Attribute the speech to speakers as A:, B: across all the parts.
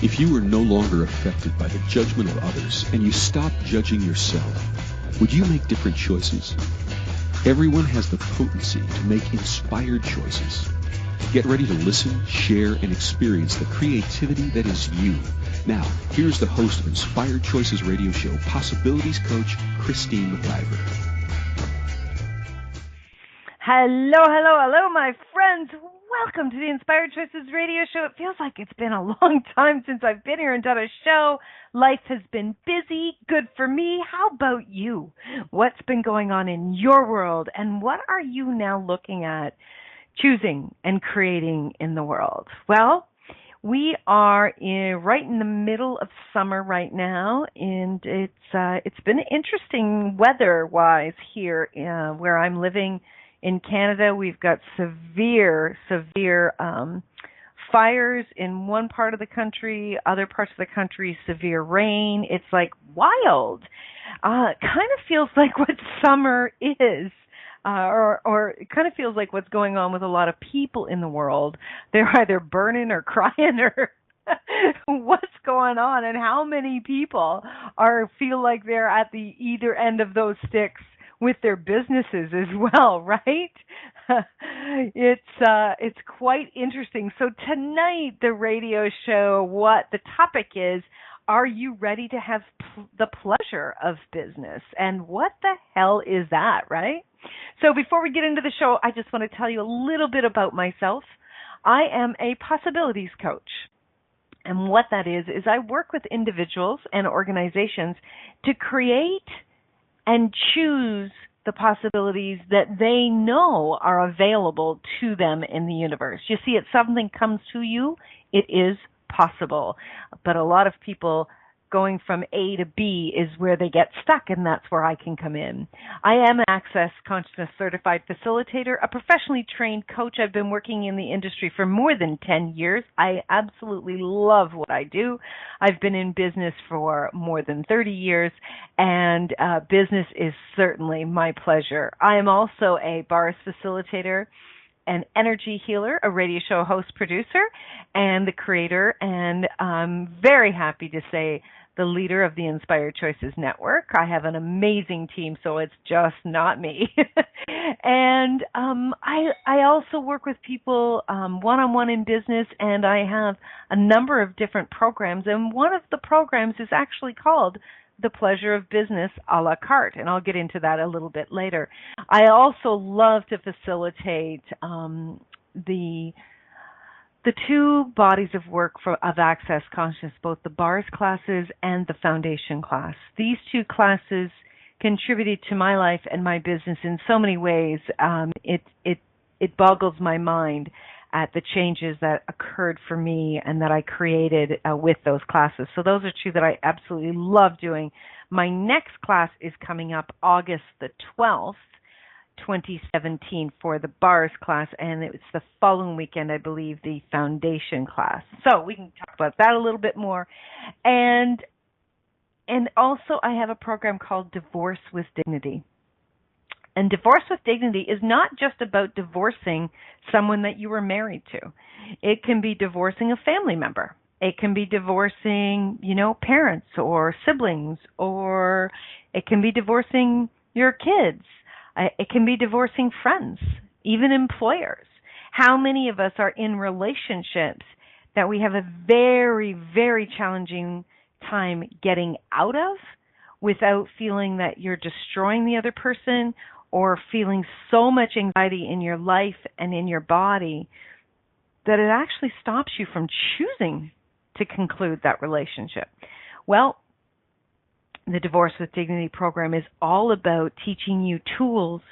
A: If you were no longer affected by the judgment of others and you stopped judging yourself, would you make different choices? Everyone has the potency to make inspired choices. Get ready to listen, share, and experience the creativity that is you. Now, here's the host of Inspired Choices Radio Show, Possibilities Coach, Christine McIver.
B: Hello, my friends. Welcome to the Inspired Choices Radio Show. It feels like it's been a long time since I've been here and done a show. Life has been busy, good for me. How about you? What's been going on in your world, and what are you now looking at, choosing, and creating in the world? Well, we are right in the middle of summer right now, and it's been interesting weather-wise here where I'm living. In Canada, we've got severe fires in one part of the country, other parts of the country, severe rain. It's like wild. It kind of feels like what summer is, or it kind of feels like what's going on with a lot of people in the world. They're either burning or crying or what's going on, and how many people feel like they're at the either end of those sticks with their businesses as well, right? It's quite interesting. So tonight, the radio show, what the topic is, are you ready to have the pleasure of business? And what the hell is that, right? So before we get into the show, I just want to tell you a little bit about myself. I am a possibilities coach. And what that is I work with individuals and organizations to create and choose the possibilities that they know are available to them in the universe. You see, if something comes to you, it is possible. But a lot of people going from A to B is where they get stuck, and that's where I can come in. I am an Access Consciousness Certified Facilitator, a professionally trained coach. I've been working in the industry for more than 10 years. I absolutely love what I do. I've been in business for more than 30 years, and business is certainly my pleasure. I am also a bars facilitator, an energy healer, a radio show host, producer, and the creator, and I'm very happy to say the leader of the Inspired Choices Network. I have an amazing team, so it's just not me. And I also work with people one-on-one in business, and I have a number of different programs, and one of the programs is actually called The Pleasure of Business a la carte, and I'll get into that a little bit later. I also love to facilitate the two bodies of work of Access Consciousness, both the bars classes and the foundation class. These two classes contributed to my life and my business in so many ways. It boggles my mind at the changes that occurred for me and that I created with those classes. So those are two that I absolutely love doing. My next class is coming up August the 12th, 2017 for the bars class, and it's the following weekend, I believe, the foundation class. So we can talk about that a little bit more. And also I have a program called Divorce with Dignity. And Divorce with Dignity is not just about divorcing someone that you were married to. It can be divorcing a family member. It can be divorcing, parents or siblings, or it can be divorcing your kids. It can be divorcing friends, even employers. How many of us are in relationships that we have a very, very challenging time getting out of without feeling that you're destroying the other person or feeling so much anxiety in your life and in your body that it actually stops you from choosing to conclude that relationship? Well, the Divorce with Dignity program is all about teaching you tools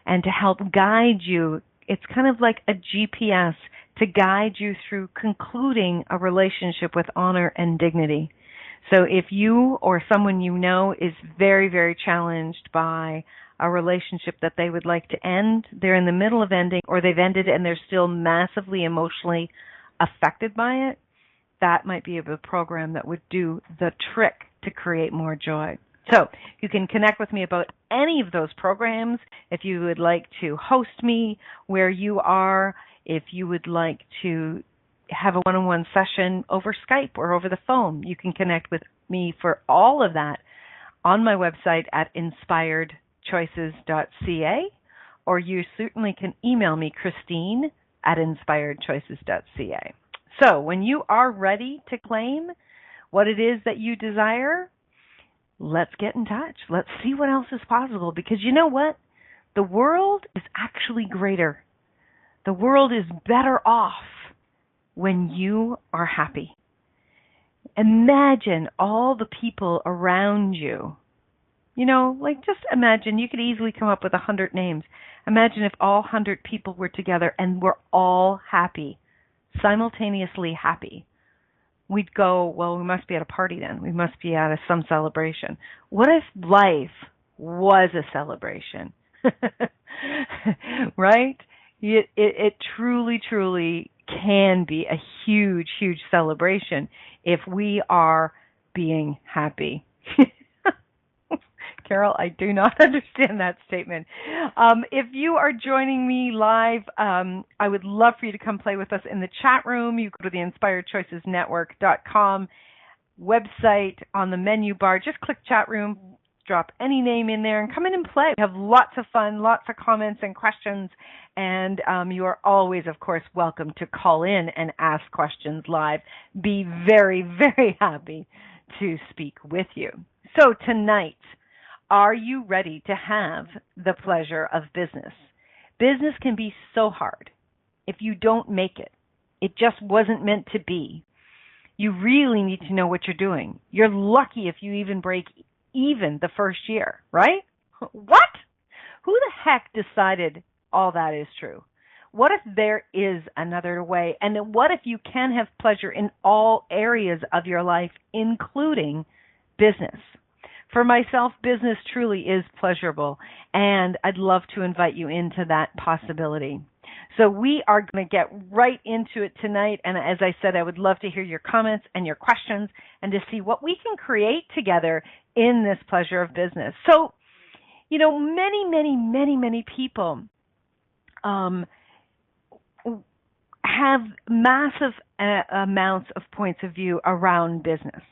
B: and to help guide you. It's kind of like a GPS to guide you through concluding a relationship with honor and dignity. So if you or someone you know is very, very challenged by a relationship that they would like to end, they're in the middle of ending, or they've ended and they're still massively emotionally affected by it, that might be a program that would do the trick to create more joy. So you can connect with me about any of those programs. If you would like to host me where you are, if you would like to have a one-on-one session over Skype or over the phone. You can connect with me for all of that on my website at inspiredchoices.ca, or you certainly can email me, Christine, at inspiredchoices.ca. So when you are ready to claim what it is that you desire, let's get in touch. Let's see what else is possible, because you know what? The world is actually greater. The world is better off when you are happy. Imagine all the people around you. Just imagine, you could easily come up with 100 names. Imagine if all 100 people were together and were all happy, simultaneously happy. We'd go, well, we must be at a party then. We must be at some celebration. What if life was a celebration? Right? It truly, truly can be a huge, huge celebration if we are being happy. Carol, I do not understand that statement. If you are joining me live, I would love for you to come play with us in the chat room. You go to the InspiredChoicesNetwork.com website. On the menu bar, just click chat room, drop any name in there, and come in and play. We have lots of fun, lots of comments and questions, and you are always, of course, welcome to call in and ask questions live. Be very, very happy to speak with you. So tonight, are you ready to have the pleasure of business? Business can be so hard if you don't make it. It just wasn't meant to be. You really need to know what you're doing. You're lucky if you even break even the first year, right? What? Who the heck decided all that is true? What if there is another way? And what if you can have pleasure in all areas of your life, including business? For myself, business truly is pleasurable, and I'd love to invite you into that possibility. So we are going to get right into it tonight, and as I said, I would love to hear your comments and your questions and to see what we can create together in this pleasure of business. So, many people have massive amounts of points of view around business.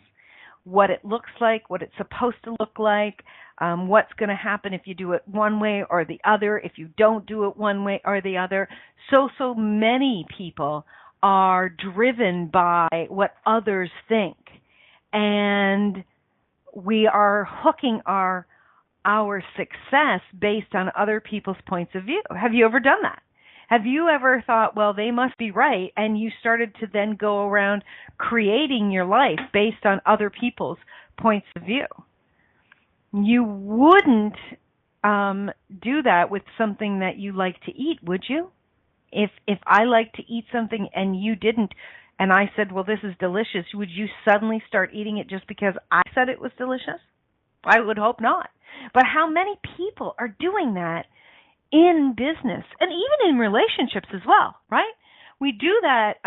B: What it looks like, what it's supposed to look like, what's going to happen if you do it one way or the other, if you don't do it one way or the other. So many people are driven by what others think, and we are hooking our success based on other people's points of view. Have you ever done that? Have you ever thought, well, they must be right, and you started to then go around creating your life based on other people's points of view? You wouldn't do that with something that you like to eat, would you? If I like to eat something and you didn't, and I said, well, this is delicious, would you suddenly start eating it just because I said it was delicious? I would hope not. But how many people are doing that in business and even in relationships as well, right? We do that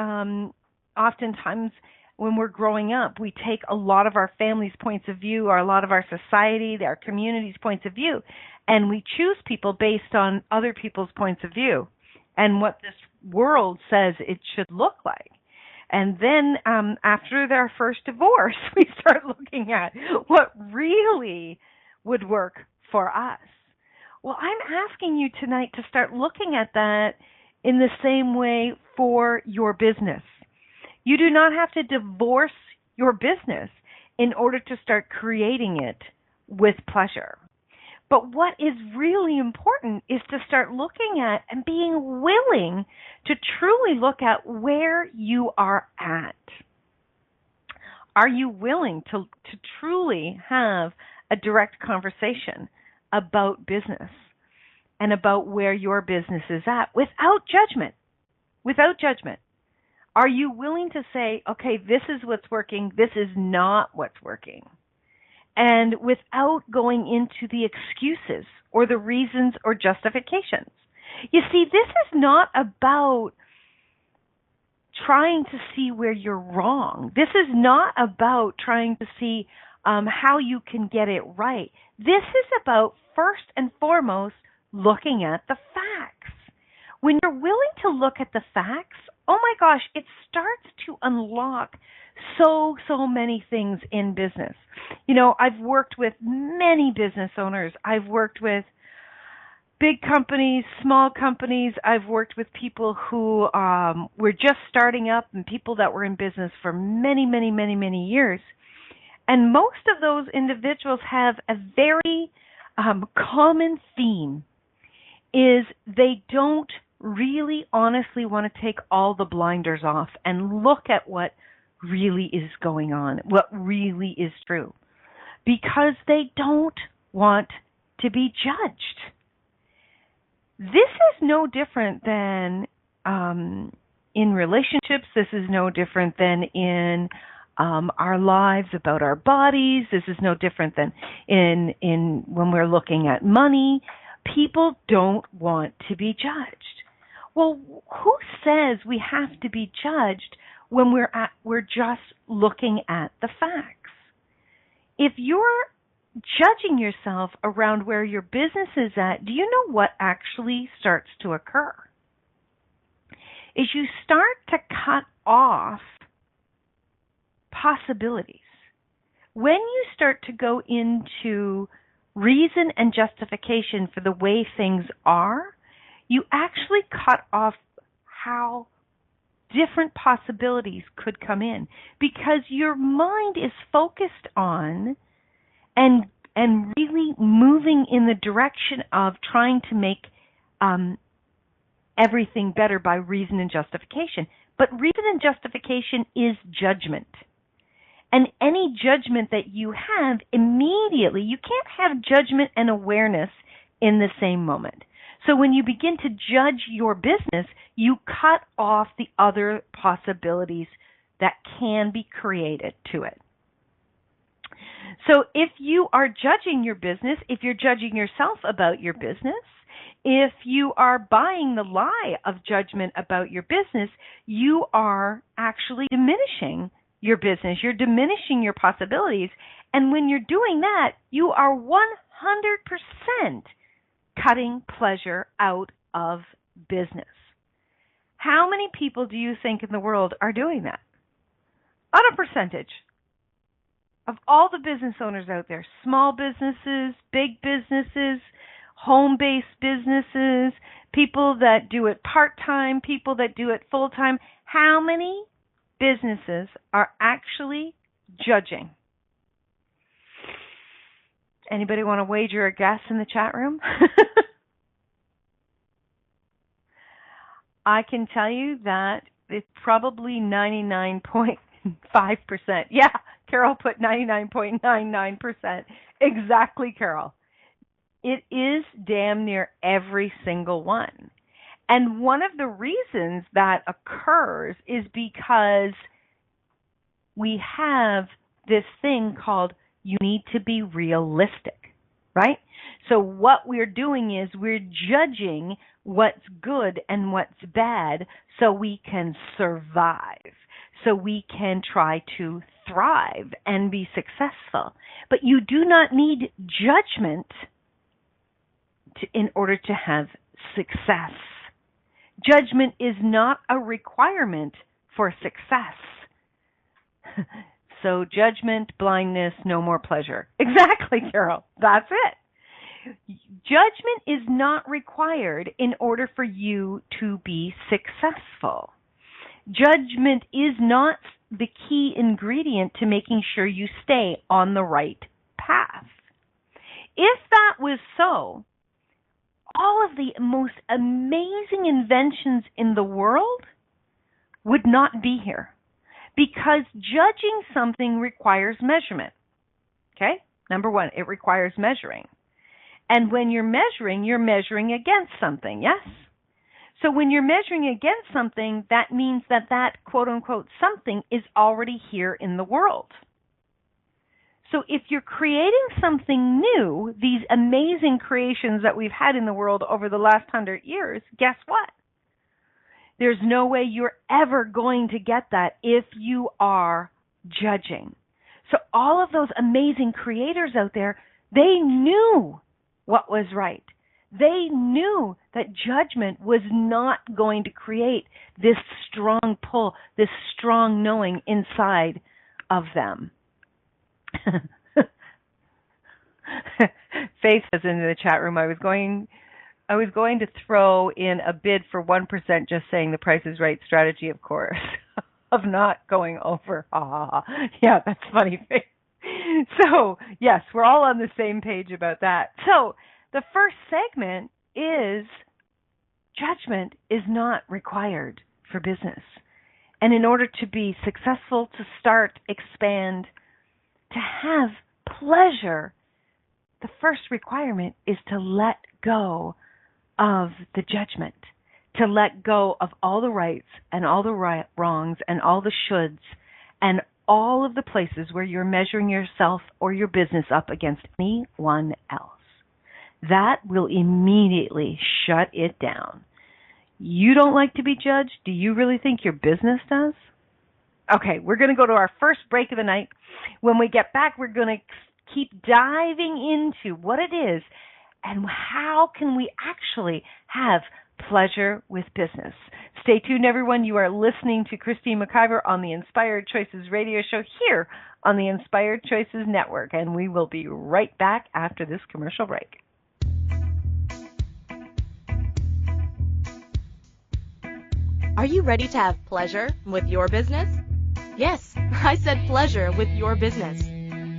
B: oftentimes when we're growing up. We take a lot of our family's points of view, or a lot of our society, our community's points of view, and we choose people based on other people's points of view and what this world says it should look like. And then after their first divorce, we start looking at what really would work for us. Well, I'm asking you tonight to start looking at that in the same way for your business. You do not have to divorce your business in order to start creating it with pleasure. But what is really important is to start looking at and being willing to truly look at where you are at. Are you willing to truly have a direct conversation about business and about where your business is at without judgment? Without judgment. Are you willing to say, okay, this is what's working, this is not what's working? And without going into the excuses or the reasons or justifications. You see, this is not about trying to see where you're wrong. This is not about trying to see how you can get it right. This is about, first and foremost, looking at the facts. When you're willing to look at the facts, oh my gosh, it starts to unlock so many things in business. You know, I've worked with many business owners. I've worked with big companies, small companies. I've worked with people who were just starting up and people that were in business for many years. And most of those individuals have a very common theme, is they don't really honestly want to take all the blinders off and look at what really is going on, what really is true, because they don't want to be judged. This is no different than in relationships. This is no different than in our lives, about our bodies. This is no different than in when we're looking at money. People don't want to be judged. Well, who says we have to be judged when we're just looking at the facts? If you're judging yourself around where your business is at, do you know what actually starts to occur? Is you start to cut off possibilities. When you start to go into reason and justification for the way things are, you actually cut off how different possibilities could come in, because your mind is focused on and really moving in the direction of trying to make everything better by reason and justification. But reason and justification is judgment. And any judgment that you have immediately, you can't have judgment and awareness in the same moment. So when you begin to judge your business, you cut off the other possibilities that can be created to it. So if you are judging your business, if you're judging yourself about your business, if you are buying the lie of judgment about your business, you are actually diminishing your business. You're diminishing your possibilities. And when you're doing that, you are 100% cutting pleasure out of business. How many people do you think in the world are doing that? On a percentage of all the business owners out there, small businesses, big businesses, home-based businesses, people that do it part-time, people that do it full-time, how many businesses are actually judging? Anybody want to wager a guess in the chat room? I can tell you that it's probably 99.5%. Yeah, Carol put 99.99%. Exactly, Carol. It is damn near every single one. And one of the reasons that occurs is because we have this thing called you need to be realistic, right? So what we're doing is we're judging what's good and what's bad so we can survive, so we can try to thrive and be successful. But you do not need judgment in order to have success. Judgment is not a requirement for success. So judgment, blindness, no more pleasure. Exactly, Carol. That's it. Judgment is not required in order for you to be successful. Judgment is not the key ingredient to making sure you stay on the right path. If that was so, all of the most amazing inventions in the world would not be here, because judging something requires measurement. Okay? Number one, it requires measuring. And when you're measuring against something, yes? So when you're measuring against something, that means that quote-unquote something is already here in the world. So if you're creating something new, these amazing creations that we've had in the world over the last 100 years, guess what? There's no way you're ever going to get that if you are judging. So all of those amazing creators out there, they knew what was right. They knew that judgment was not going to create this strong pull, this strong knowing inside of them. Faith says in the chat room, I was going to throw in a bid for 1%, just saying the Price is Right strategy, of course, of not going over. Yeah, that's funny, Faith. So, yes, we're all on the same page about that. So, the first segment is judgment is not required for business. And in order to be successful, to start, expand, to have pleasure, the first requirement is to let go of the judgment, to let go of all the rights and all the wrongs and all the shoulds and all of the places where you're measuring yourself or your business up against anyone else. That will immediately shut it down. You don't like to be judged? Do you really think your business does? Okay, we're going to go to our first break of the night. When we get back, we're going to keep diving into what it is and how can we actually have pleasure with business. Stay tuned, everyone. You are listening to Christine McIver on the Inspired Choices radio show here on the Inspired Choices Network, and we will be right back after this commercial break.
C: Are you ready to have pleasure with your business? Yes, I said pleasure with your business.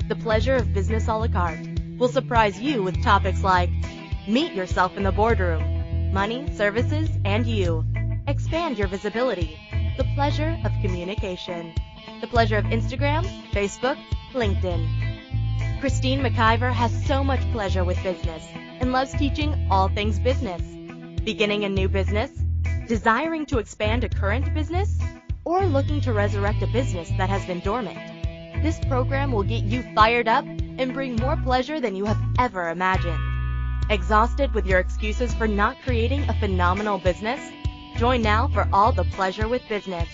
C: The Pleasure of Business a la carte will surprise you with topics like meet yourself in the boardroom, money, services, and you. Expand your visibility. The pleasure of communication. The pleasure of Instagram, Facebook, LinkedIn. Christine McIver has so much pleasure with business and loves teaching all things business. Beginning a new business? Desiring to expand a current business? Or looking to resurrect a business that has been dormant? This program will get you fired up and bring more pleasure than you have ever imagined. Exhausted with your excuses for not creating a phenomenal business? Join now for all the pleasure with business.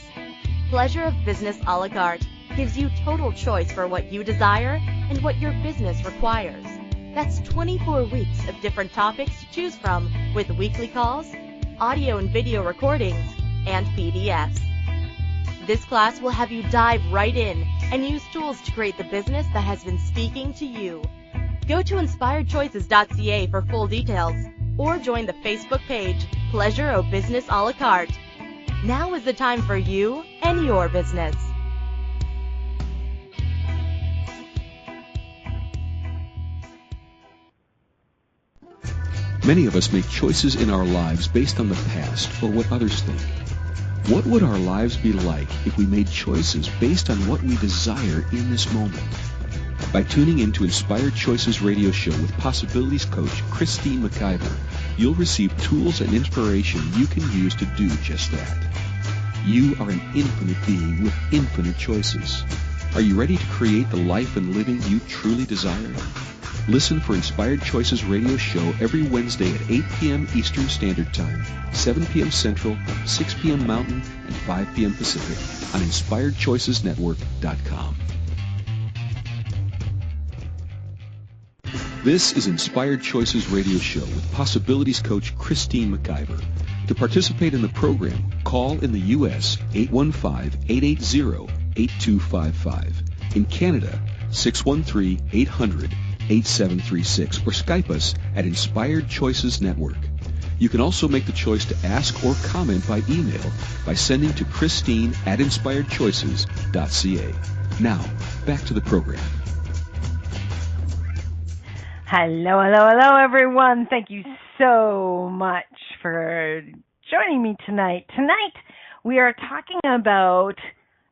C: Pleasure of Business a la carte gives you total choice for what you desire and what your business requires. That's 24 weeks of different topics to choose from with weekly calls, audio and video recordings, and PDFs. This class will have you dive right in and use tools to create the business that has been speaking to you. Go to inspiredchoices.ca for full details or join the Facebook page, Pleasure of Business a la carte. Now is the time for you and your business.
A: Many of us make choices in our lives based on the past or what others think. What would our lives be like if we made choices based on what we desire in this moment? By tuning in to Inspired Choices radio show with Possibilities Coach Christine McIver, you'll receive tools and inspiration you can use to do just that. You are an infinite being with infinite choices. Are you ready to create the life and living you truly desire? Listen for Inspired Choices radio show every Wednesday at 8 p.m. Eastern Standard Time, 7 p.m. Central, 6 p.m. Mountain, and 5 p.m. Pacific on InspiredChoicesNetwork.com. This is Inspired Choices radio show with Possibilities Coach Christine McIver. To participate in the program, call in the U.S. 815-880-8255. In Canada, 613-800-8736 or Skype us at Inspired Choices Network. You can also make the choice to ask or comment by email by sending to Christine@InspiredChoices.ca. Now, back to the program.
B: Hello, hello, hello, everyone. Thank you so much for joining me tonight. Tonight, we are talking about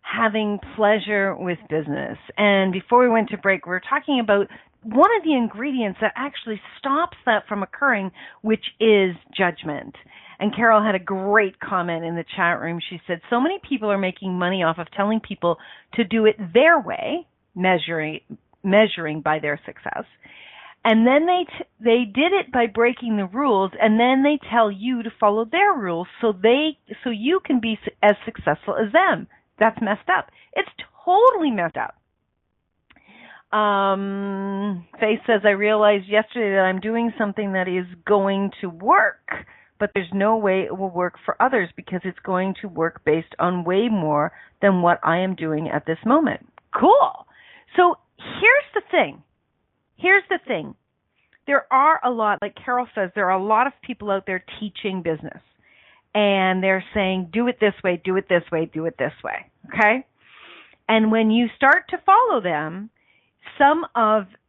B: having pleasure with business. And before we went to break, we were talking about one of the ingredients that actually stops that from occurring, which is judgment. And Carol had a great comment in the chat room. She said, so many people are making money off of telling people to do it their way, measuring by their success. And then they did it by breaking the rules, and then they tell you to follow their rules so you can be as successful as them. That's messed up. It's totally messed up. Faith says, I realized yesterday that I'm doing something that is going to work, but there's no way it will work for others because it's going to work based on way more than what I am doing at this moment. Cool. So here's the thing. There are a lot, like Carol says, there are a lot of people out there teaching business. And they're saying, do it this way, do it this way, do it this way. Okay? And when you start to follow them,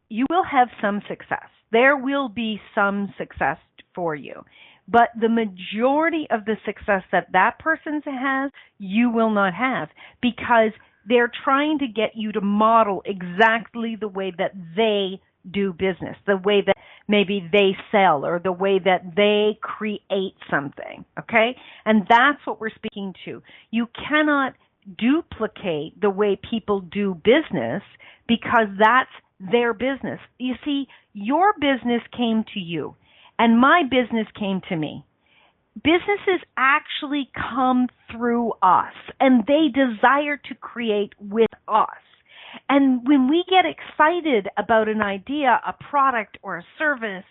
B: you will have some success. There will be some success for you. But the majority of the success that person has, you will not have, because they're trying to get you to model exactly the way that they do business, the way that maybe they sell, or the way that they create something, okay? And that's what we're speaking to. You cannot duplicate the way people do business because that's their business. You see, your business came to you, and my business came to me. Businesses actually come through us, and they desire to create with us. And when we get excited about an idea, a product, or a service,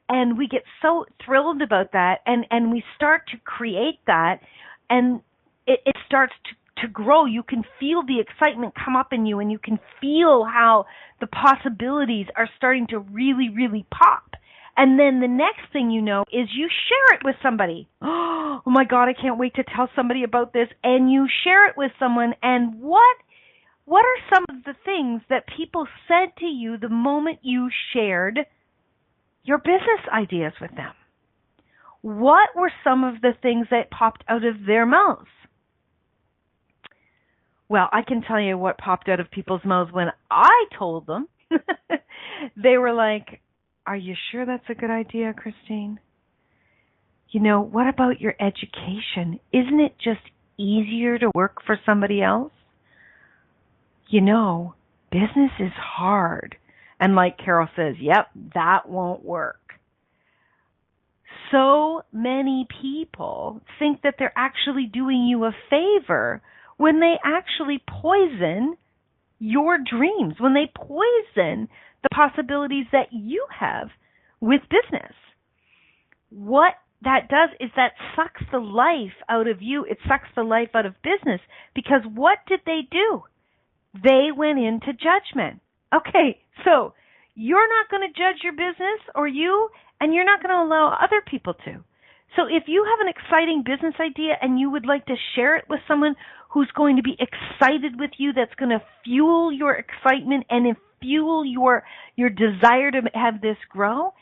B: and we get so thrilled about that, and we start to create that, and it starts to grow, you can feel the excitement come up in you, and you can feel how the possibilities are starting to really, really pop. And then the next thing you know is you share it with somebody. Oh my God, I can't wait to tell somebody about this. And you share it with someone, and what are some of the things that people said to you the moment you shared your business ideas with them? What were some of the things that popped out of their mouths? Well, I can tell you what popped out of people's mouths when I told them. They were like, are you sure that's a good idea, Christine? You know, what about your education? Isn't it just easier to work for somebody else? You know, business is hard. And like Carol says, yep, that won't work. So many people think that they're actually doing you a favor when they actually poison your dreams, when they poison the possibilities that you have with business. What that does is that sucks the life out of you. It sucks the life out of business, because what did they do? They went into judgment. Okay, so you're not going to judge your business or you, and you're not going to allow other people to. So if you have an exciting business idea and you would like to share it with someone who's going to be excited with you, that's going to fuel your excitement and fuel your desire to have this grow,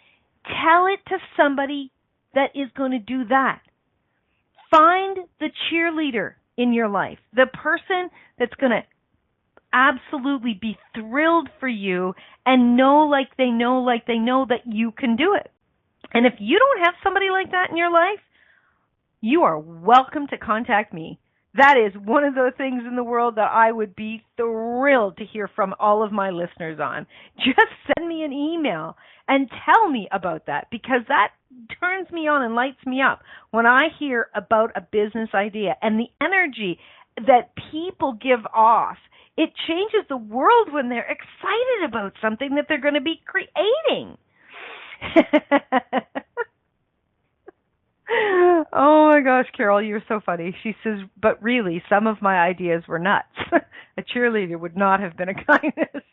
B: tell it to somebody that is going to do that. Find the cheerleader in your life, the person that's going to absolutely be thrilled for you and know that you can do it. And if you don't have somebody like that in your life, you are welcome to contact me. That is one of the things in the world that I would be thrilled to hear from all of my listeners on. Just send me an email and tell me about that, because that turns me on and lights me up when I hear about a business idea and the energy that people give off. It changes the world when they're excited about something that they're going to be creating. Oh my gosh, Carol, you're so funny. She says, but really, some of my ideas were nuts. A cheerleader would not have been a kindness.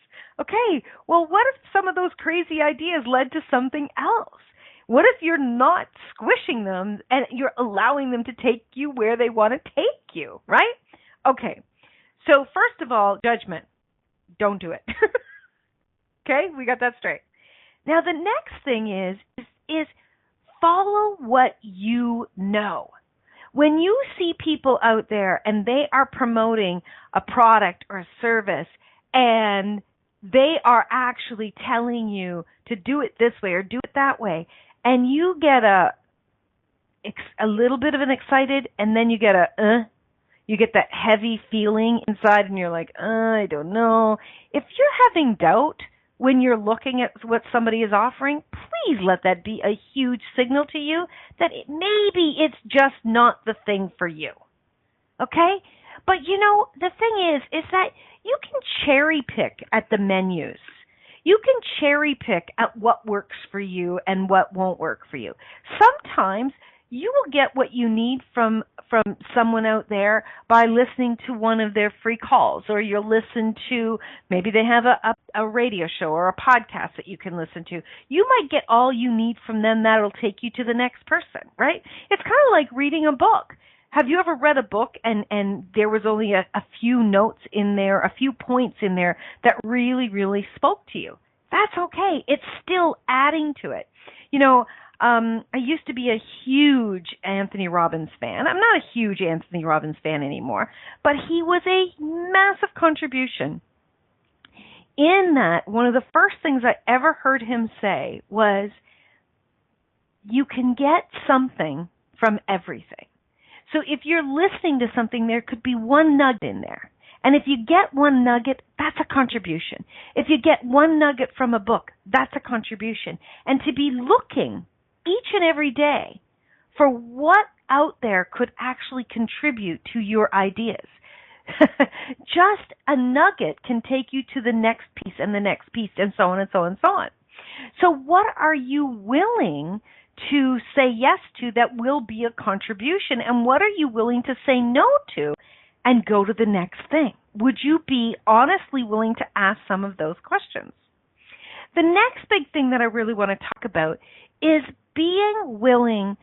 B: Okay, well, what if some of those crazy ideas led to something else? What if you're not squishing them and you're allowing them to take you where they want to take you, right? Okay, so first of all, judgment. Don't do it. Okay, we got that straight. Now, the next thing is follow what you know. When you see people out there and they are promoting a product or a service and they are actually telling you to do it this way or do it that way, and you get a little bit of an excited, and then you get you get that heavy feeling inside, and you're like, I don't know. If you're having doubt when you're looking at what somebody is offering, please let that be a huge signal to you that maybe it's just not the thing for you. Okay? But you know, the thing is that you can cherry pick at the menus. You can cherry pick at what works for you and what won't work for you. Sometimes you will get what you need from someone out there by listening to one of their free calls, or you'll listen to, maybe they have a radio show or a podcast that you can listen to. You might get all you need from them that'll take you to the next person, right? It's kind of like reading a book. Have you ever read a book and there was only a few notes in there, a few points in there that really, really spoke to you? That's okay. It's still adding to it. You know, I used to be a huge Anthony Robbins fan. I'm not a huge Anthony Robbins fan anymore, but he was a massive contribution. In that, one of the first things I ever heard him say was, you can get something from everything. So if you're listening to something, there could be one nugget in there. And if you get one nugget, that's a contribution. If you get one nugget from a book, that's a contribution. And to be looking each and every day for what out there could actually contribute to your ideas. Just a nugget can take you to the next piece and the next piece and so on and so on and so on. So what are you willing to say yes to that will be a contribution, and what are you willing to say no to and go to the next thing? Would you be honestly willing to ask some of those questions? The next big thing that I really want to talk about is being willing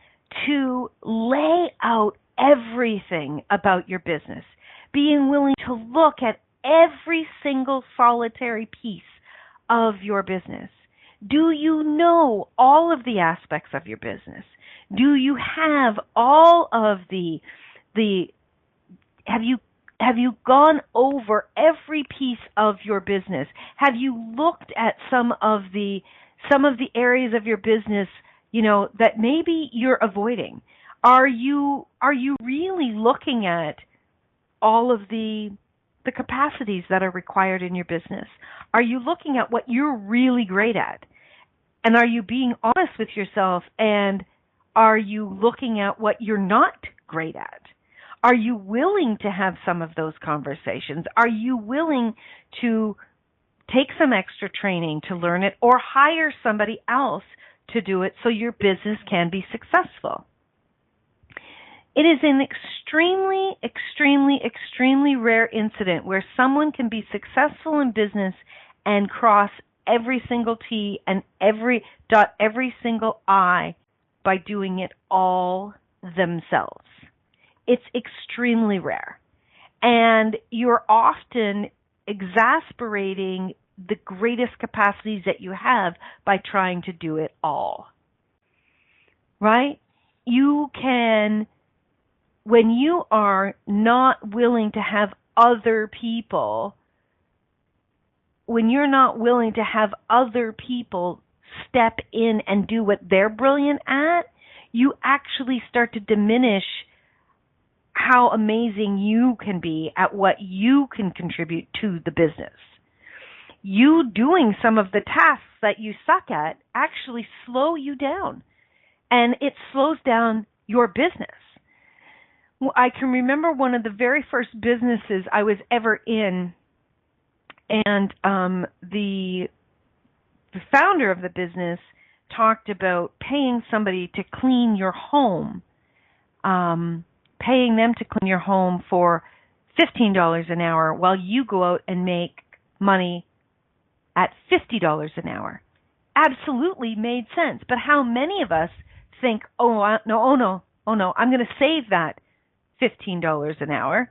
B: to lay out everything about your business, being willing to look at every single solitary piece of your business. Do you know all of the aspects of your business? Do you have all of have you gone over every piece of your business? Have you looked at some of the areas of your business, that maybe you're avoiding? Are you really looking at all of the capacities that are required in your business? Are you looking at what you're really great at? And are you being honest with yourself? And are you looking at what you're not great at? Are you willing to have some of those conversations? Are you willing to take some extra training to learn it, or hire somebody else to do it so your business can be successful? It is an extremely, extremely, extremely rare incident where someone can be successful in business and cross every single T and dot every single I by doing it all themselves. It's extremely rare. And you're often exasperating the greatest capacities that you have by trying to do it all. Right? You can, when you are not willing to have other people, when you're not willing to have other people step in and do what they're brilliant at, you actually start to diminish how amazing you can be at what you can contribute to the business. You doing some of the tasks that you suck at actually slow you down, and it slows down your business. I can remember one of the very first businesses I was ever in, and the founder of the business talked about paying somebody to clean your home, paying them to clean your home for $15 an hour while you go out and make money at $50 an hour. Absolutely made sense. But how many of us think, no, I'm going to save that $15 an hour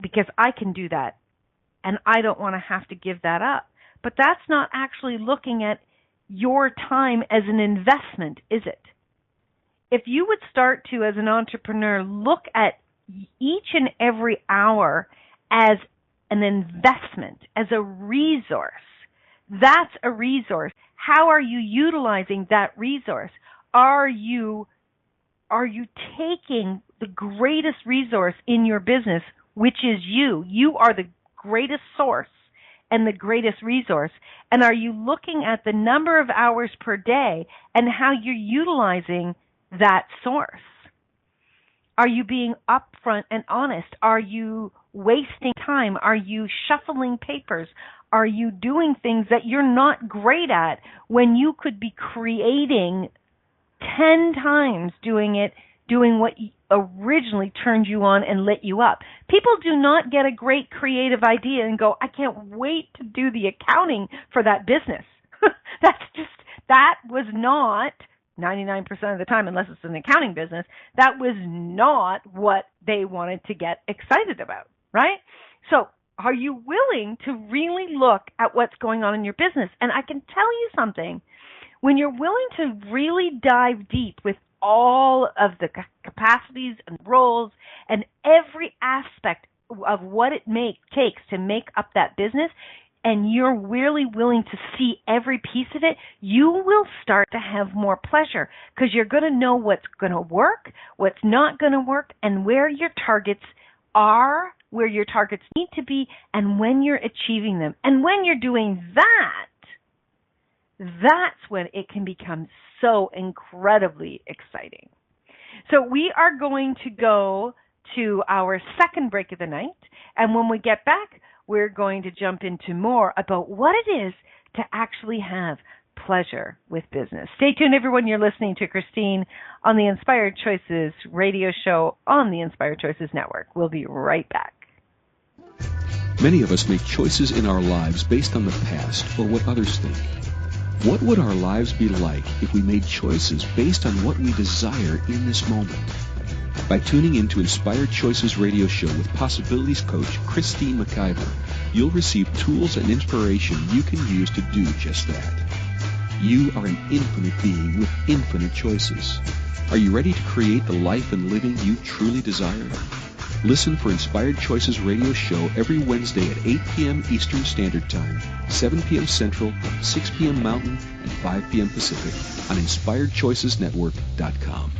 B: because I can do that and I don't want to have to give that up. But that's not actually looking at your time as an investment, is it? If you would start to, as an entrepreneur, look at each and every hour as an investment, as a resource, that's a resource. How are you utilizing that resource? Are you taking the greatest resource in your business, which is you? You are the greatest source and the greatest resource. And are you looking at the number of hours per day and how you're utilizing that source? Are you being upfront and honest? Are you wasting time? Are you shuffling papers? Are you doing things that you're not great at when you could be creating 10 times doing what originally turned you on and lit you up? People do not get a great creative idea and go, I can't wait to do the accounting for that business. That was not 99% of the time, unless it's an accounting business, that was not what they wanted to get excited about, right? So are you willing to really look at what's going on in your business? And I can tell you something, when you're willing to really dive deep with all of the capacities and roles and every aspect of what it takes to make up that business, and you're really willing to see every piece of it, you will start to have more pleasure because you're going to know what's going to work, what's not going to work, and where your targets are, where your targets need to be, and when you're achieving them. And when you're doing that, that's when it can become so incredibly exciting. So we are going to go to our second break of the night, and when we get back, we're going to jump into more about what it is to actually have pleasure with business. Stay tuned, everyone. You're listening to Christine on the Inspired Choices radio show on the Inspired Choices Network. We'll be right back.
A: Many of us make choices in our lives based on the past or what others think. What would our lives be like if we made choices based on what we desire in this moment? By tuning in to Inspired Choices radio show with Possibilities Coach Christine McIver, you'll receive tools and inspiration you can use to do just that. You are an infinite being with infinite choices. Are you ready to create the life and living you truly desire? Listen for Inspired Choices radio show every Wednesday at 8 p.m. Eastern Standard Time, 7 p.m. Central, 6 p.m. Mountain, and 5 p.m. Pacific on InspiredChoicesNetwork.com.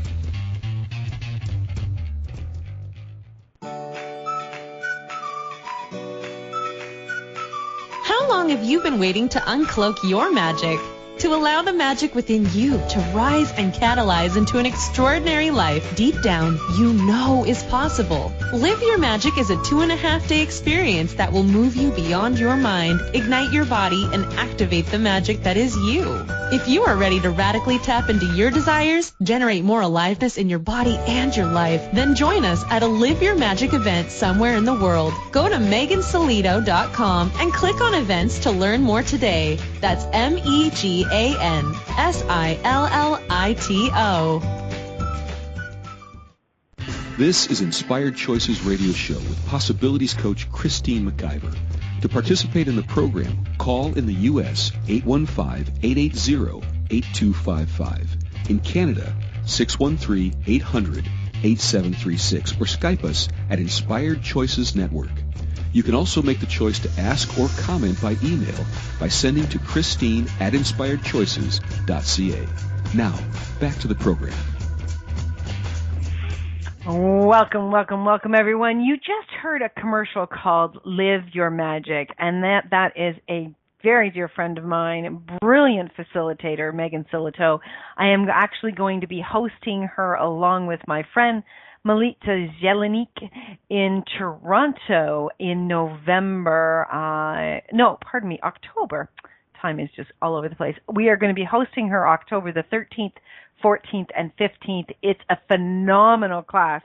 D: How long have you been waiting to uncloak your magic? To allow the magic within you to rise and catalyze into an extraordinary life deep down you know is possible. Live Your Magic is a 2.5-day experience that will move you beyond your mind, ignite your body, and activate the magic that is you. If you are ready to radically tap into your desires, generate more aliveness in your body and your life, then join us at a Live Your Magic event somewhere in the world. Go to megansolito.com and click on events to learn more today. That's MEGANSILLITO.
A: This is Inspired Choices radio show with Possibilities Coach Christine McIver. To participate in the program, call in the U.S. 815-880-8255. In Canada, 613-800-8736 or Skype us at Inspired Choices Network. You can also make the choice to ask or comment by email by sending to Christine@inspiredchoices.ca. Now, back to the program.
B: Welcome, everyone. You just heard a commercial called Live Your Magic, and that is a very dear friend of mine, brilliant facilitator, Megan Solito. I am actually going to be hosting her along with my friend Melita Zelenik in Toronto in October. Time is just all over the place. We are going to be hosting her October the 13th, 14th, and 15th. It's a phenomenal class.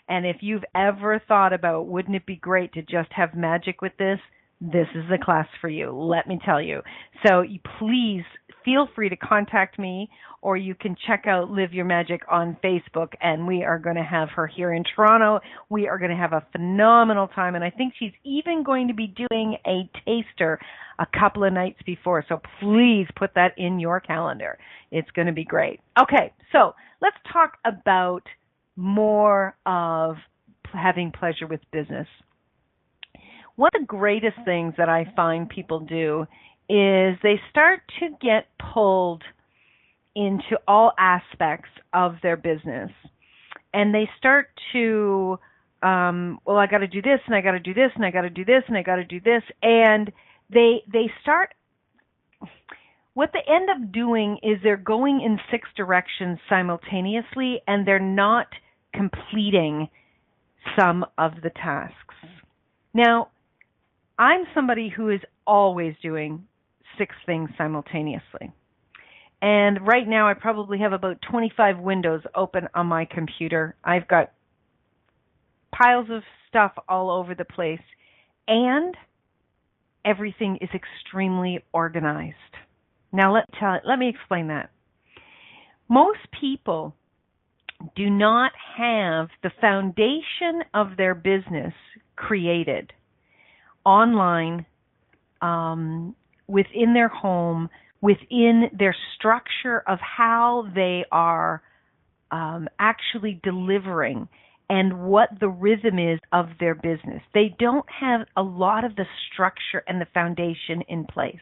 B: And if you've ever thought about, wouldn't it be great to just have magic with this? This is the class for you, let me tell you. So please feel free to contact me, or you can check out Live Your Magic on Facebook, and we are going to have her here in Toronto. We are going to have a phenomenal time, and I think she's even going to be doing a taster a couple of nights before, so please put that in your calendar. It's going to be great. Okay, so let's talk about more of having pleasure with business. One of the greatest things that I find people do is they start to get pulled into all aspects of their business. And they start to, I got to do this, and I got to do this, and I got to do this, and I got to do this. And they start, what they end up doing is they're going in 6 directions simultaneously, and they're not completing some of the tasks. Now, I'm somebody who is always doing 6 things simultaneously. And right now I probably have about 25 windows open on my computer. I've got piles of stuff all over the place, and everything is extremely organized. Now let me explain that. Most people do not have the foundation of their business created online, within their home, within their structure of how they are actually delivering and what the rhythm is of their business. They don't have a lot of the structure and the foundation in place.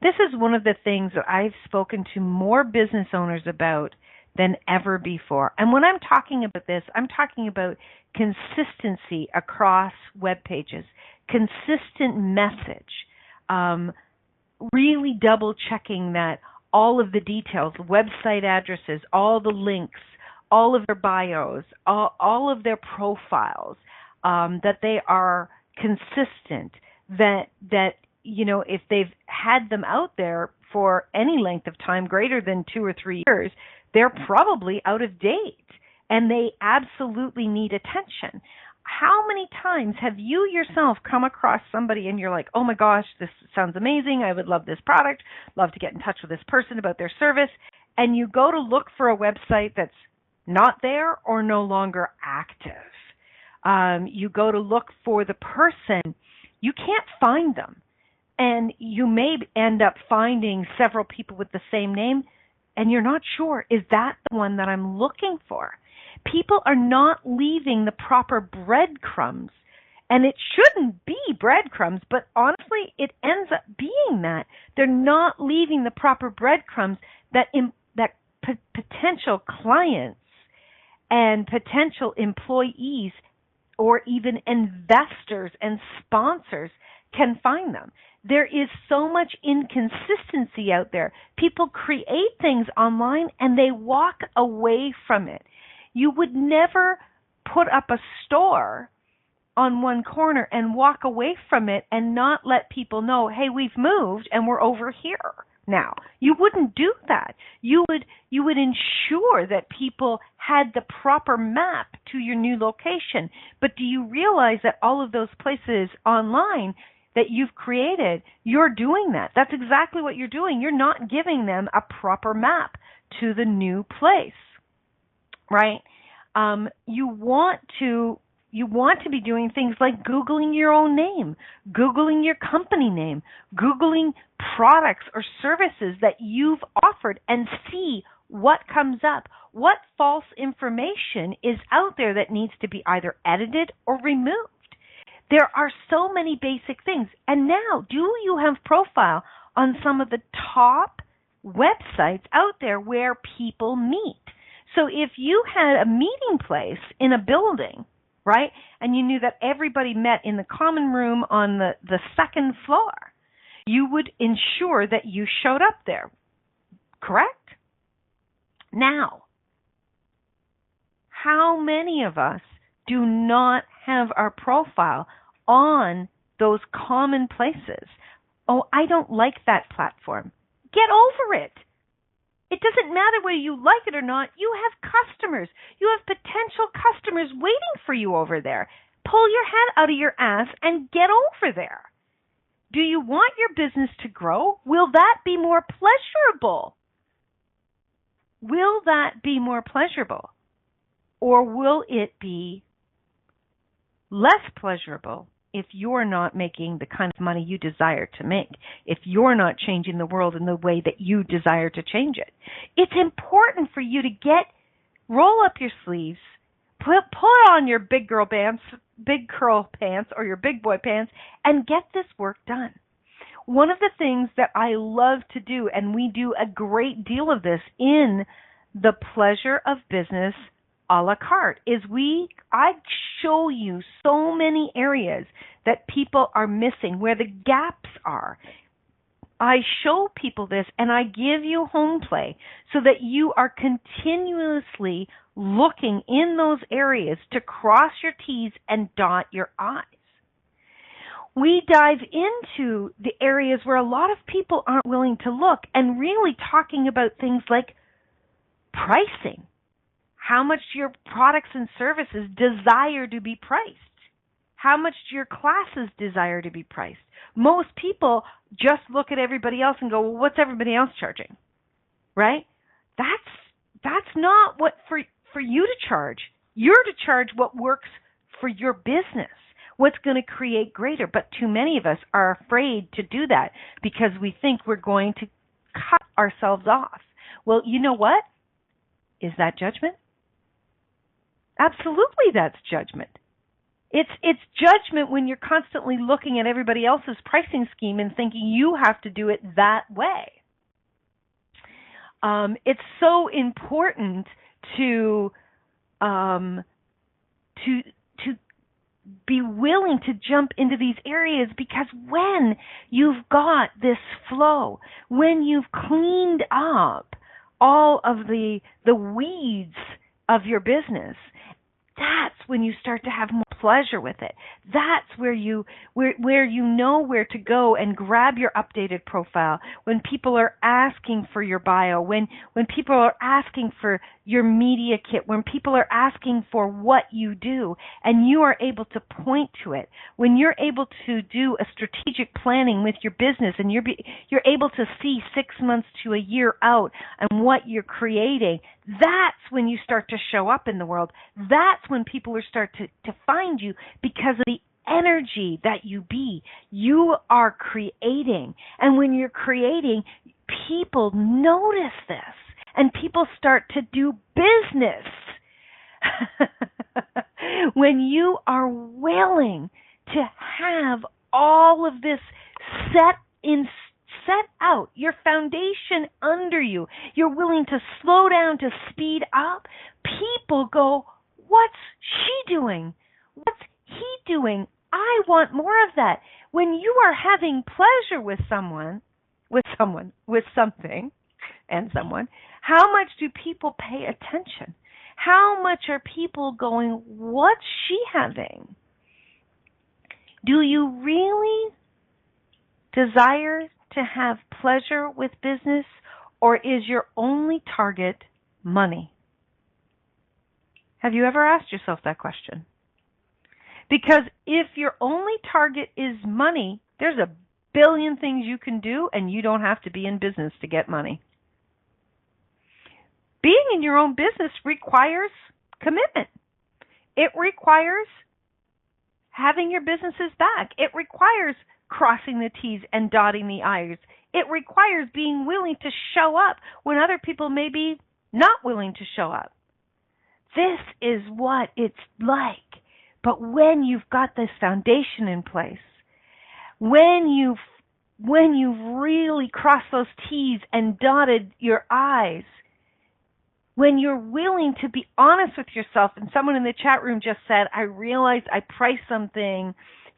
B: This is one of the things that I've spoken to more business owners about than ever before. And when I'm talking about this, I'm talking about consistency across web pages, consistent message, really double checking that all of the details, website addresses, all the links, all of their bios, all of their profiles, that they are consistent, that you know, if they've had them out there for any length of time greater than 2 or 3 years, they're probably out of date and they absolutely need attention. How many times have you yourself come across somebody and you're like, oh my gosh, this sounds amazing, I would love this product, love to get in touch with this person about their service, and you go to look for a website that's not there or no longer active. You go to look for the person, you can't find them. And you may end up finding several people with the same name, and you're not sure, is that the one that I'm looking for? People are not leaving the proper breadcrumbs, and it shouldn't be breadcrumbs, but honestly, it ends up being that. They're not leaving the proper breadcrumbs that potential clients and potential employees or even investors and sponsors can find them. There is so much inconsistency out there. People create things online and they walk away from it. You would never put up a store on one corner and walk away from it and not let people know, hey, we've moved and we're over here now. You wouldn't do that. You would ensure that people had the proper map to your new location. But do you realize that all of those places online that you've created, you're doing that? That's exactly what you're doing. You're not giving them a proper map to the new place, right? You want to be doing things like Googling your own name, Googling your company name, Googling products or services that you've offered and see what comes up. What false information is out there that needs to be either edited or removed? There are so many basic things. And now, do you have profile on some of the top websites out there where people meet? So if you had a meeting place in a building, right, and you knew that everybody met in the common room on the second floor, you would ensure that you showed up there, correct? Now, how many of us do not have our profile on those common places? Oh, I don't like that platform. Get over it. It doesn't matter whether you like it or not. You have customers. You have potential customers waiting for you over there. Pull your head out of your ass and get over there. Do you want your business to grow? Will that be more pleasurable? Will that be more pleasurable? Or will it be less pleasurable if you're not making the kind of money you desire to make, if you're not changing the world in the way that you desire to change it? It's important for you to roll up your sleeves, put on your big girl pants, big curl pants, or your big boy pants, and get this work done. One of the things that I love to do, and we do a great deal of this in the Pleasure of Business a la carte, is I show you so many areas that people are missing, where the gaps are. I show people this, and I give you home play so that you are continuously looking in those areas to cross your T's and dot your I's. We dive into the areas where a lot of people aren't willing to look, and really talking about things like pricing. How much do your products and services desire to be priced? How much do your classes desire to be priced? Most people just look at everybody else and go, well, what's everybody else charging? Right? That's not what for you to charge. You're to charge what works for your business, what's going to create greater. But too many of us are afraid to do that because we think we're going to cut ourselves off. Well, you know what? Is that judgment? Absolutely, that's judgment. It's judgment when you're constantly looking at everybody else's pricing scheme and thinking you have to do it that way. It's so important to be willing to jump into these areas, because when you've got this flow, when you've cleaned up all of the weeds of your business, that's when you start to have more pleasure with it. That's where you know where to go and grab your updated profile. When people are asking for your bio, when people are asking for your media kit, when people are asking for what you do, and you are able to point to it, when you're able to do a strategic planning with your business, and you're able to see 6 months to a year out and what you're creating, that's when you start to show up in the world. That's when people will start to find you, because of the energy that you be. You are creating. And when you're creating, people notice this, and people start to do business. When you are willing to have all of this set out, your foundation under you, you're willing to slow down, to speed up, people go, what's she doing? What's he doing? I want more of that. When you are having pleasure with something, and someone, how much do people pay attention? How much are people going, what's she having? Do you really desire to have pleasure with business, or is your only target money? Have you ever asked yourself that question? Because if your only target is money, there's a billion things you can do, and you don't have to be in business to get money. Being in your own business requires commitment. It requires having your businesses back. It requires crossing the T's and dotting the I's. It requires being willing to show up when other people may be not willing to show up. This is what it's like. But when you've got this foundation in place, when you've really crossed those T's and dotted your I's, when you're willing to be honest with yourself, and someone in the chat room just said, I realized I priced something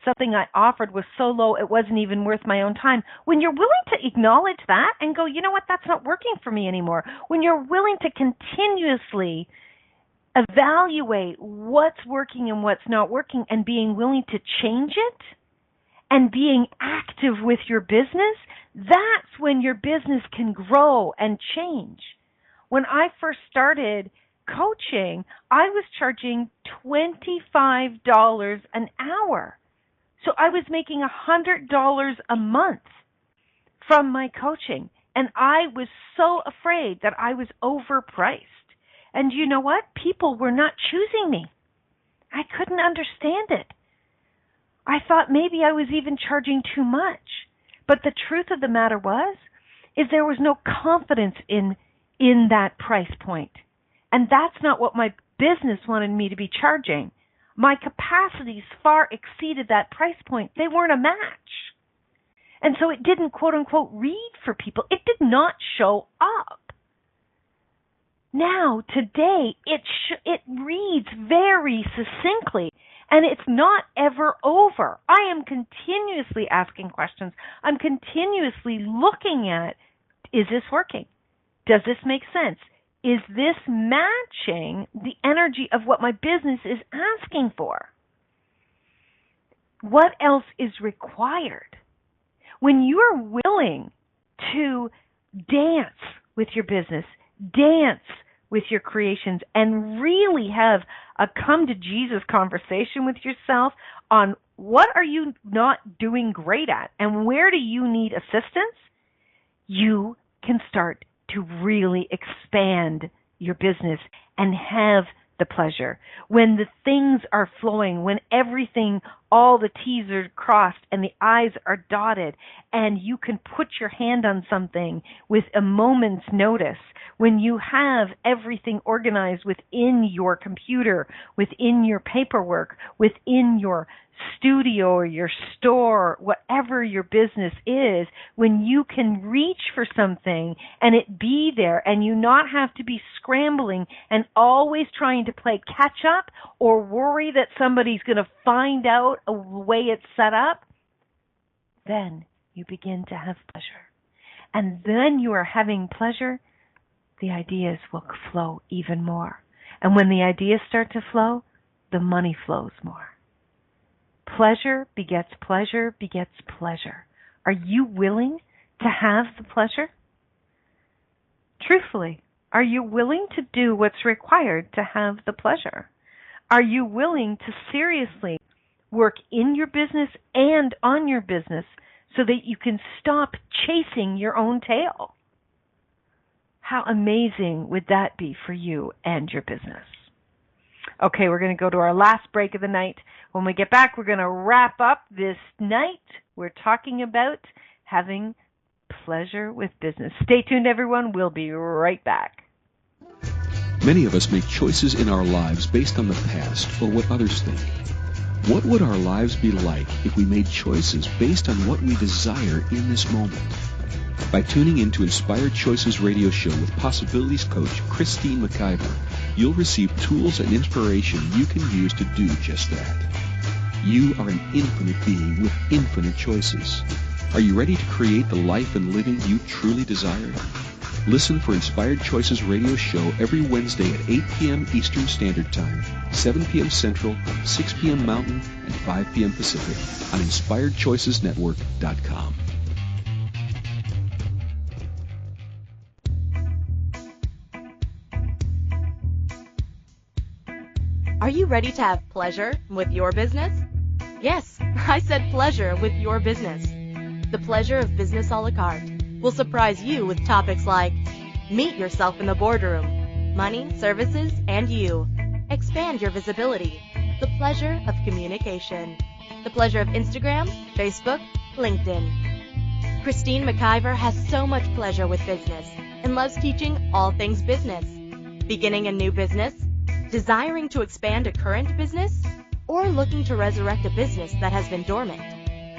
B: I offered was so low it wasn't even worth my own time. When you're willing to acknowledge that and go, you know what, that's not working for me anymore. When you're willing to continuously evaluate what's working and what's not working, and being willing to change it, and being active with your business, that's when your business can grow and change. When I first started coaching, I was charging $25 an hour. So I was making $100 a month from my coaching. And I was so afraid that I was overpriced. And you know what? People were not choosing me. I couldn't understand it. I thought maybe I was even charging too much. But the truth of the matter is there was no confidence in that price point. And that's not what my business wanted me to be charging. My capacities far exceeded that price point. They weren't a match. And so it didn't, quote unquote, read for people. It did not show up. Now, today, it reads very succinctly, And it's not ever over. I am continuously asking questions. I'm continuously looking at, is this working? Does this make sense? Is this matching the energy of what my business is asking for? What else is required? When you are willing to dance with your business, dance with your creations, and really have a come to Jesus conversation with yourself on what are you not doing great at and where do you need assistance, you can start to really expand your business and have the pleasure. When the things are flowing, when everything, all the T's are crossed and the I's are dotted, and you can put your hand on something with a moment's notice, when you have everything organized within your computer, within your paperwork, within your studio or your store, whatever your business is, when you can reach for something and it be there and you not have to be scrambling and always trying to play catch up or worry that somebody's going to find out a way it's set up, then you begin to have pleasure. And then you are having pleasure, the ideas will flow even more. And when the ideas start to flow, the money flows more. Pleasure begets pleasure begets pleasure. Are you willing to have the pleasure? Truthfully, are you willing to do what's required to have the pleasure? Are you willing to seriously work in your business and on your business so that you can stop chasing your own tail? How amazing would that be for you and your business? Okay, we're going to go to our last break of the night. When we get back, we're going to wrap up this night. We're talking about having pleasure with business. Stay tuned, everyone. We'll be right back.
A: Many of us make choices in our lives based on the past or what others think. What would our lives be like if we made choices based on what we desire in this moment? By tuning in to Inspired Choices radio show with Possibilities Coach Christine McIver, you'll receive tools and inspiration you can use to do just that. You are an infinite being with infinite choices. Are you ready to create the life and living you truly desire? Listen for Inspired Choices radio show every Wednesday at 8 p.m. Eastern Standard Time, 7 p.m. Central, 6 p.m. Mountain, and 5 p.m. Pacific on InspiredChoicesNetwork.com.
C: Are you ready to have pleasure with your business? Yes, I said pleasure with your business. The pleasure of business a la carte will surprise you with topics like meet yourself in the boardroom, money, services, and you. Expand your visibility. The pleasure of communication. The pleasure of Instagram, Facebook, LinkedIn. Christine McIver has so much pleasure with business and loves teaching all things business. Beginning a new business? Desiring to expand a current business? Or looking to resurrect a business that has been dormant?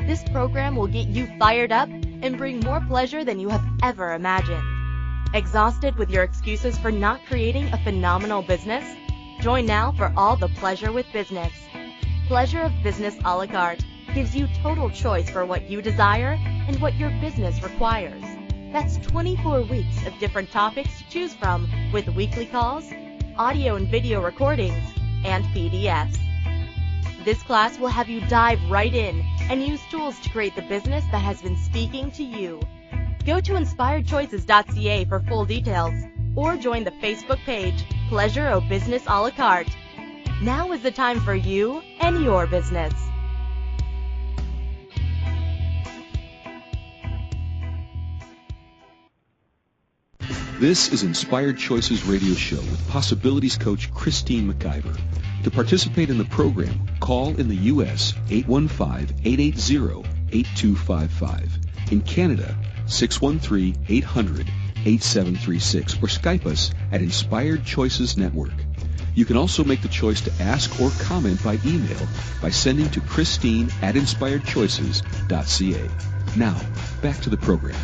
C: This program will get you fired up and bring more pleasure than you have ever imagined. Exhausted with your excuses for not creating a phenomenal business? Join now for all the pleasure with business. Pleasure of Business a la carte gives you total choice for what you desire and what your business requires. That's 24 weeks of different topics to choose from with weekly calls, audio and video recordings, and PDFs. This class will have you dive right in and use tools to create the business that has been speaking to you. Go to inspiredchoices.ca for full details or join the Facebook page, Pleasure of Business a la carte. Now is the time for you and your business.
A: This is Inspired Choices radio show with Possibilities Coach Christine McIver. To participate in the program, call in the U.S. 815-880-8255. In Canada, 613-800-8736 or Skype us at Inspired Choices Network. You can also make the choice to ask or comment by email by sending to Christine@InspiredChoices.ca. Now, back to the program.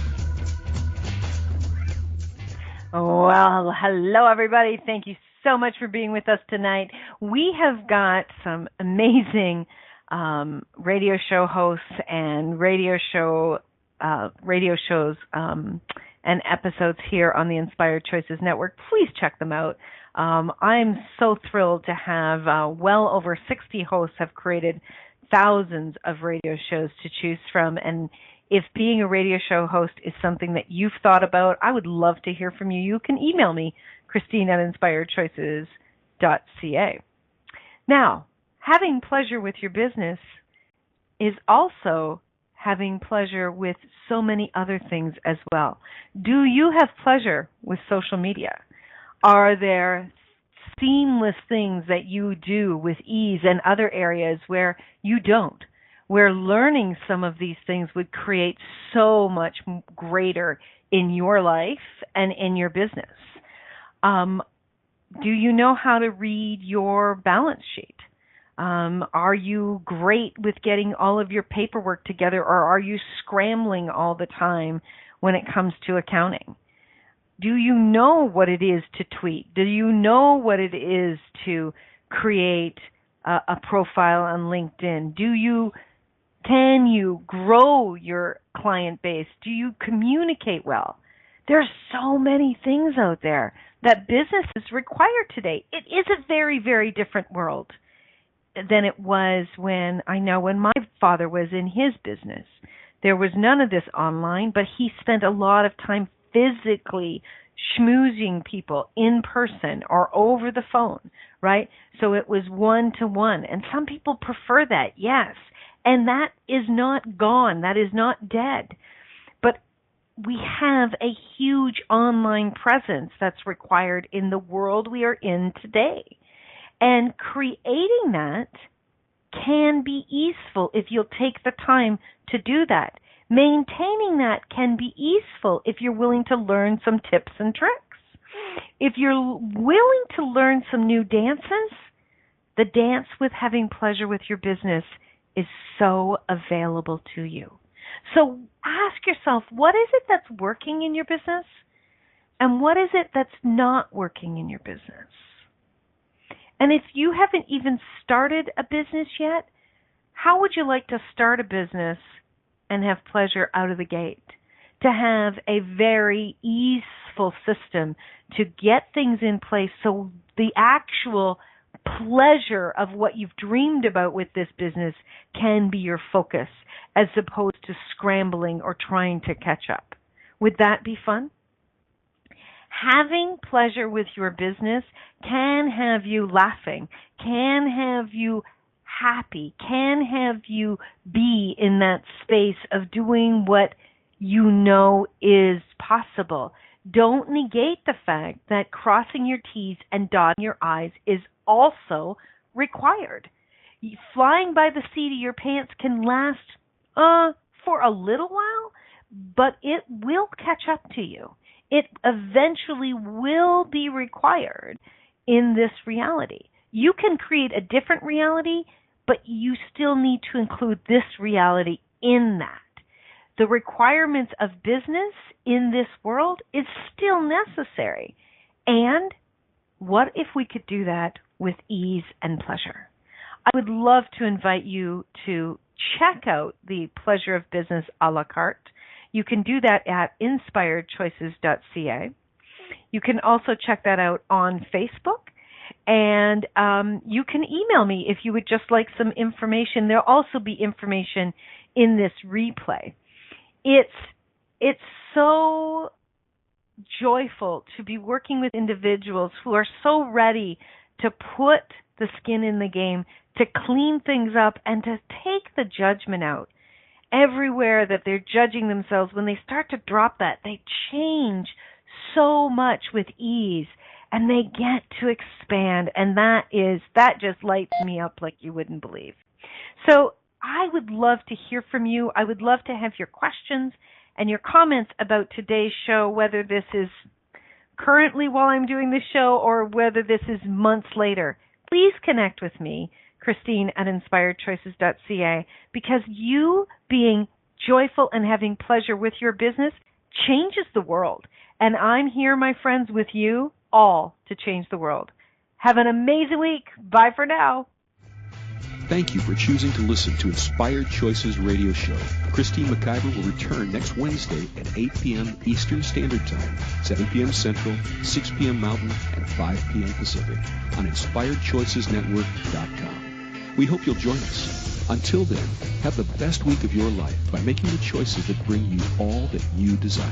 B: Well, hello, everybody. Thank you so much for being with us tonight. we have got some amazing radio show hosts and radio shows and episodes here on the Inspired Choices Network. Please check them out. I'm so thrilled to have well over 60 hosts have created thousands of radio shows to choose from. And if being a radio show host is something that you've thought about, I would love to hear from you. You can email me, Christine@inspiredchoices.ca. Now, having pleasure with your business is also having pleasure with so many other things as well. Do you have pleasure with social media? Are there seamless things that you do with ease and other areas where you don't? Where learning some of these things would create so much greater in your life and in your business. Do you know how to read your balance sheet? Are you great with getting all of your paperwork together, or are you scrambling all the time when it comes to accounting? Do you know what it is to tweet? Do you know what it is to create a profile on LinkedIn? Can you grow your client base? Do you communicate well? There's so many things out there that businesses require today. It is a very, very different world than it was when my father was in his business. There was none of this online, but he spent a lot of time physically schmoozing people in person or over the phone, right? So it was one-to-one. And some people prefer that, yes. And that is not gone. That is not dead. But we have a huge online presence that's required in the world we are in today. And creating that can be easeful if you'll take the time to do that. Maintaining that can be easeful if you're willing to learn some tips and tricks. If you're willing to learn some new dances, the dance with having pleasure with your business is so available to you. So ask yourself, what is it that's working in your business? And what is it that's not working in your business? And if you haven't even started a business yet, how would you like to start a business and have pleasure out of the gate? To have a very easeful system to get things in place so the actual pleasure of what you've dreamed about with this business can be your focus, as opposed to scrambling or trying to catch up. Would that be fun? Having pleasure with your business can have you laughing, can have you happy, can have you be in that space of doing what you know is possible. Don't negate the fact that crossing your T's and dotting your I's is also required. Flying by the seat of your pants can last for a little while, but it will catch up to you. It eventually will be required in this reality. You can create a different reality, but you still need to include this reality in that. The requirements of business in this world is still necessary. And what if we could do that with ease and pleasure? I would love to invite you to check out the Pleasure of Business a la carte. You can do that at inspiredchoices.ca. You can also check that out on Facebook. And you can email me if you would just like some information. There'll also be information in this replay. It's so joyful to be working with individuals who are so ready to put the skin in the game, to clean things up, and to take the judgment out. Everywhere that they're judging themselves, when they start to drop that, they change so much with ease, and they get to expand, and that just lights me up like you wouldn't believe. So I would love to hear from you. I would love to have your questions and your comments about today's show, whether this is currently while I'm doing this show or whether this is months later. Please connect with me, Christine@inspiredchoices.ca, because you being joyful and having pleasure with your business changes the world. And I'm here, my friends, with you all to change the world. Have an amazing week. Bye for now.
A: Thank you for choosing to listen to Inspired Choices Radio Show. Christine McIver will return next Wednesday at 8 p.m. Eastern Standard Time, 7 p.m. Central, 6 p.m. Mountain, and 5 p.m. Pacific on InspiredChoicesNetwork.com. We hope you'll join us. Until then, have the best week of your life by making the choices that bring you all that you desire.